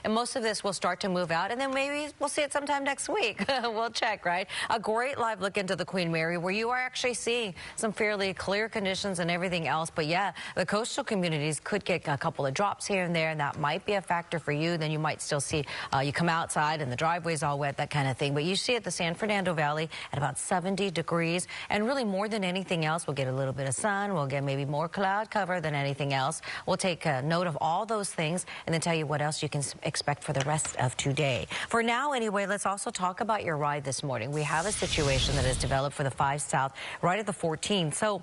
and most of this will start to move out, and then maybe we'll see it sometime next week. We'll check, right? A great live look into the Queen Mary, where you are actually seeing some fairly clear conditions and everything else. But yeah, the coastal communities could get a couple of drops here and there, and that might be a factor for you. Then you might still see you come outside and the driveway's all wet, that kind of thing. But you see it the San Fernando Valley at about 70 degrees, and really more than anything else, we'll get a little bit of sun, we'll get maybe more cloud cover than anything else. We'll take note of all those things and then tell you what else you can expect for the rest of today. For now, anyway, let's also talk about your ride this morning. We have a situation that has developed for the 5 South right at the 14. So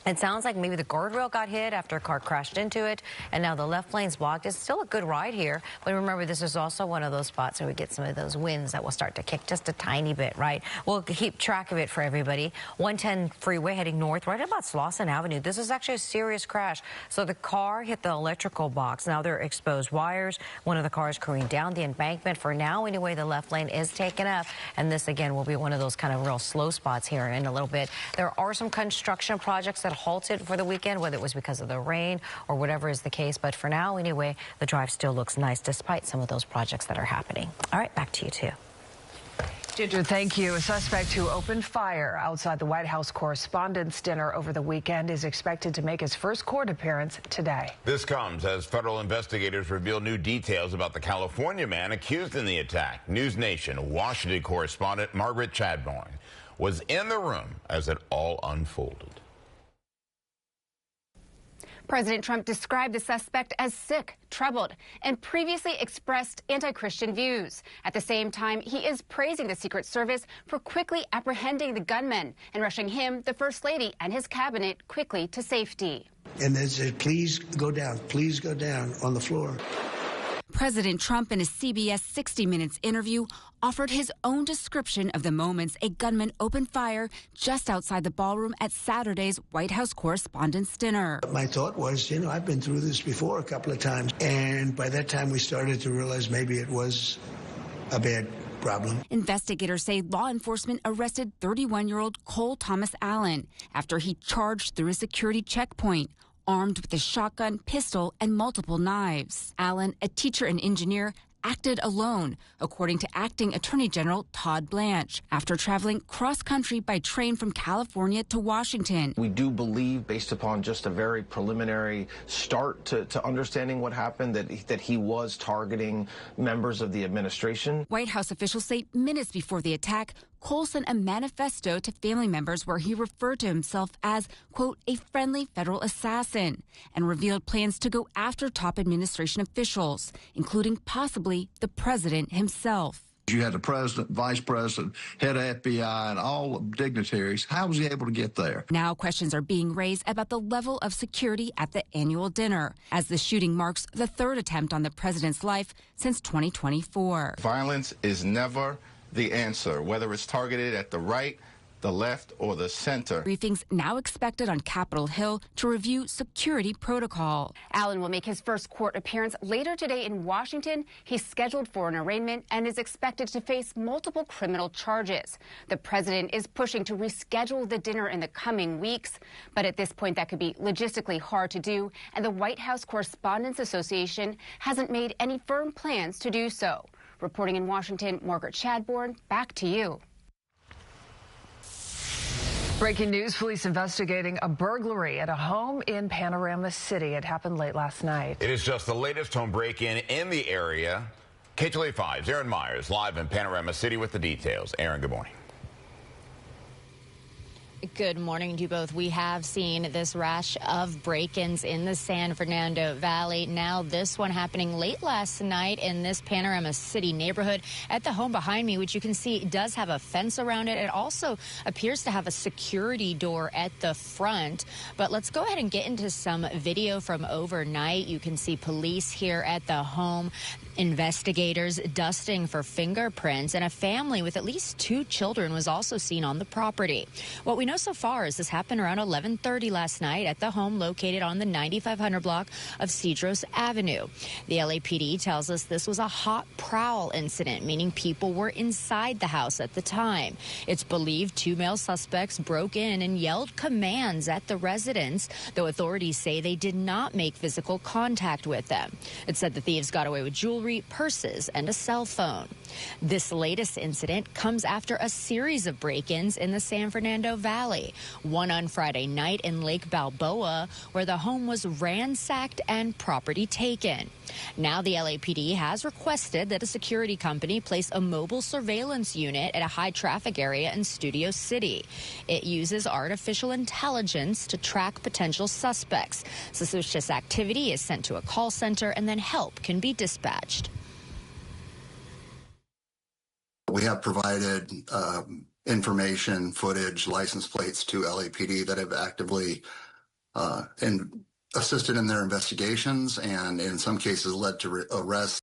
it sounds like maybe the guardrail got hit after a car crashed into it, and now the left lane's blocked. It's still a good ride here, but remember, this is also one of those spots where we get some of those winds that will start to kick just a tiny bit, right? We'll keep track of it for everybody. 110 freeway heading north right about Slauson Avenue. This is actually a serious crash. So the car hit the electrical box. Now there are exposed wires. One of the cars careened down the embankment. For now, anyway, the left lane is taken up, and this, again, will be one of those kind of real slow spots here in a little bit. There are some construction projects that halted for the weekend, whether it was because of the rain or whatever is the case. But for now, anyway, the drive still looks nice despite some of those projects that are happening. All right, back to you, too. Ginger, thank you. A suspect who opened fire outside the White House Correspondents' Dinner over the weekend is expected to make his first court appearance today. This comes as federal investigators reveal new details about the California man accused in the attack. News Nation Washington correspondent Margaret Chadbourne was in the room as it all unfolded. President Trump described the suspect as sick, troubled, and previously expressed anti-Christian views. At the same time, he is praising the Secret Service for quickly apprehending the gunman and rushing him, the First Lady, and his cabinet quickly to safety. And they said, please go down on the floor. President Trump, in a CBS 60 Minutes interview, offered his own description of the moments a gunman opened fire just outside the ballroom at Saturday's White House Correspondents' Dinner. My thought was, I've been through this before a couple of times. And by that time, we started to realize maybe it was a bad problem. Investigators say law enforcement arrested 31-year-old Cole Thomas Allen after he charged through a security checkpoint, armed with a shotgun, pistol, and multiple knives. Allen, a teacher and engineer, acted alone, according to Acting Attorney General Todd Blanche, after traveling cross-country by train from California to Washington. We do believe, based upon just a very preliminary start to understanding what happened, that he was targeting members of the administration. White House officials say minutes before the attack, Cole sent a manifesto to family members where he referred to himself as, quote, a friendly federal assassin, and revealed plans to go after top administration officials, including possibly the president himself. You had the president, vice president, head of FBI, and all dignitaries. How was he able to get there? Now questions are being raised about the level of security at the annual dinner, as the shooting marks the third attempt on the president's life since 2024. Violence is never the answer, whether it's targeted at the right, the left, or the center. Briefings now expected on Capitol Hill to review security protocol. Allen will make his first court appearance later today in Washington. He's scheduled for an arraignment and is expected to face multiple criminal charges. The president is pushing to reschedule the dinner in the coming weeks, but at this point that could be logistically hard to do, and the White House Correspondents Association hasn't made any firm plans to do so. Reporting in Washington, Margaret Chadbourne, back to you. Breaking news, police investigating a burglary at a home in Panorama City. It happened late last night. It is just the latest home break-in in the area. KTLADT Aaron Myers live in Panorama City with the details. Aaron, good morning. Good morning to you both. We have seen this rash of break-ins in the San Fernando Valley. Now this one happening late last night in this Panorama City neighborhood at the home behind me, which you can see does have a fence around it. It also appears to have a security door at the front. But let's go ahead and get into some video from overnight. You can see police here at the home, investigators dusting for fingerprints, and a family with at least 2 children was also seen on the property. What we know so far is this happened around 11:30 last night at the home located on the 9500 block of Cedros Avenue. The LAPD tells us this was a hot prowl incident, meaning people were inside the house at the time. It's believed 2 male suspects broke in and yelled commands at the residents, though authorities say they did not make physical contact with them. It said the thieves got away with jewelry, jewelry, purses, and a cell phone. This latest incident comes after a series of break-ins in the San Fernando Valley. One on Friday night in Lake Balboa, where the home was ransacked and property taken. Now the LAPD has requested that a security company place a mobile surveillance unit at a high-traffic area in Studio City. It uses artificial intelligence to track potential suspects. Suspicious activity is sent to a call center, and then help can be dispatched. We have provided information, footage, license plates to LAPD that have actively assisted in their investigations and in some cases led to arrests.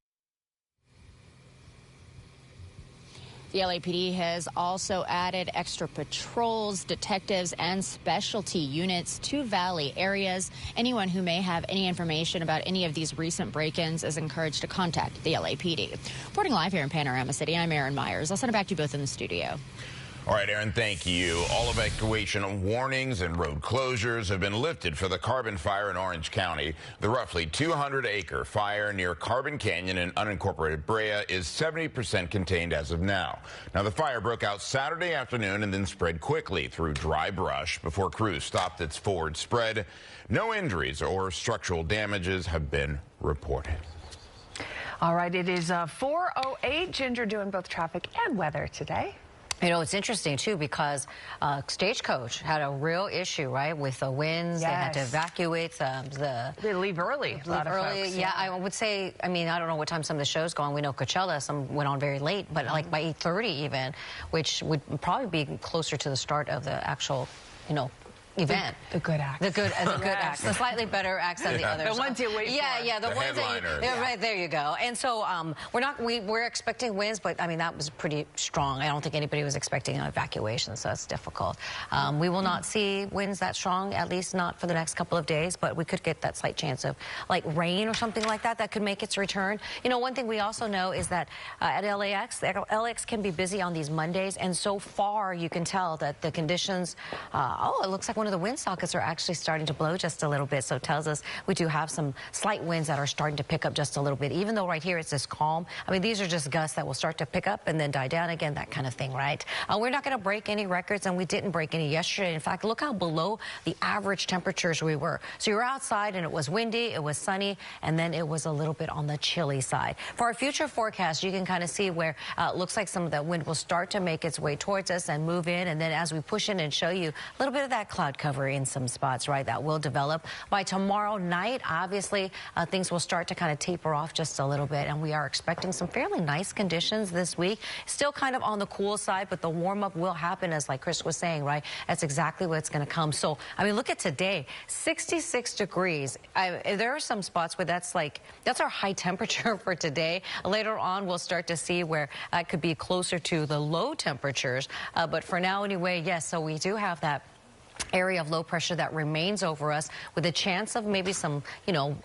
The LAPD has also added extra patrols, detectives, and specialty units to Valley areas. Anyone who may have any information about any of these recent break-ins is encouraged to contact the LAPD. Reporting live here in Panorama City, I'm Erin Myers. I'll send it back to you both in the studio. All right, Aaron, thank you. All evacuation warnings and road closures have been lifted for the Carbon fire in Orange County. The roughly 200-acre fire near Carbon Canyon in unincorporated Brea is 70% contained as of now. Now, the fire broke out Saturday afternoon and then spread quickly through dry brush before crews stopped its forward spread. No injuries or structural damages have been reported. All right, it is 4:08. Ginger doing both traffic and weather today. You know, it's interesting, too, because Stagecoach had a real issue, right, with the winds. Yes. They had to evacuate They leave early. A lot of folks, yeah, I would say, I mean, I don't know what time some of the shows go on. We know Coachella, some went on very late, but like by 8:30 even, which would probably be closer to the start of the actual, you know, event. The good acts. The good acts. The slightly better acts than the others. The ones you wait for. Yeah, the ones headliners. that right, there you go. And so we're expecting winds, but I mean, that was pretty strong. I don't think anybody was expecting an evacuation, so it's difficult. We will not see winds that strong, at least not for the next couple of days, but we could get that slight chance of like rain or something like that could make its return. You know, one thing we also know is that at LAX can be busy on these Mondays, and so far you can tell that the conditions, it looks like one of the wind sockets are actually starting to blow just a little bit, so it tells us we do have some slight winds that are starting to pick up just a little bit, even though right here it's this calm. I mean, these are just gusts that will start to pick up and then die down again, that kind of thing, right? We're not going to break any records, and we didn't break any yesterday. In fact, look how below the average temperatures we were. So you were outside and it was windy, it was sunny, and then it was a little bit on the chilly side. For our future forecast, you can kind of see where it looks like some of that wind will start to make its way towards us and move in, and then as we push in and show you a little bit of that cloud cover in some spots, right, that will develop. By tomorrow night, obviously, things will start to kind of taper off just a little bit, and we are expecting some fairly nice conditions this week. Still kind of on the cool side, but the warm-up will happen, as like Chris was saying, right? That's exactly what's going to come. So, I mean, look at today, 66 degrees. There are some spots where that's our high temperature for today. Later on, we'll start to see where that could be closer to the low temperatures. But for now, anyway, yes, so we do have that area of low pressure that remains over us with a chance of maybe some, you know,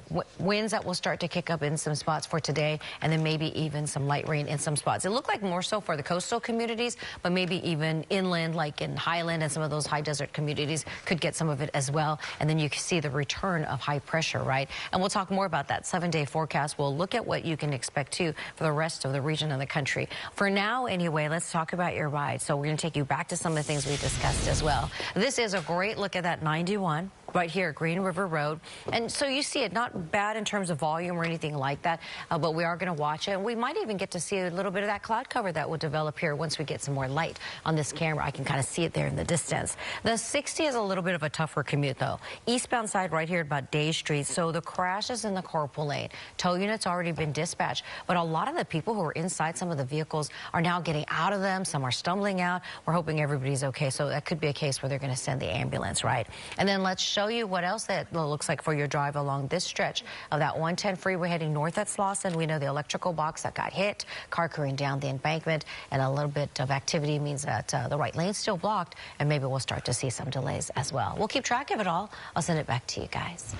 winds that will start to kick up in some spots for today, and then maybe even some light rain in some spots. It looked like more so for the coastal communities, but maybe even inland, like in Highland and some of those high desert communities could get some of it as well. And then you can see the return of high pressure, right? And we'll talk more about that 7-day forecast. We'll look at what you can expect too for the rest of the region of the country. For now, anyway, let's talk about your ride. So we're going to take you back to some of the things we discussed as well. This is a great look at that 91 right here at Green River Road. And so you see it, not bad in terms of volume or anything like that, but we are going to watch it. And we might even get to see a little bit of that cloud cover that will develop here once we get some more light on this camera. I can kind of see it there in the distance. The 60 is a little bit of a tougher commute, though. Eastbound side right here at about Day Street. So the crash is in the carpool lane. Tow units already been dispatched, but a lot of the people who are inside some of the vehicles are now getting out of them. Some are stumbling out. We're hoping everybody's okay. So that could be a case where they're going to send the ambulance, right? And then let's show you what else that looks like for your drive along this stretch of that 110 freeway heading north at Slauson. We know the electrical box that got hit, car careening down the embankment, and a little bit of activity means that the right lane's still blocked, and maybe we'll start to see some delays as well. We'll keep track of it all. I'll send it back to you guys.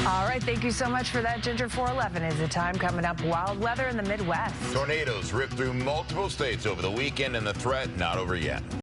All right, thank you so much for that, Ginger. 4:11 is the time. Coming up, wild weather in the Midwest. Tornadoes ripped through multiple states over the weekend, and the threat not over yet.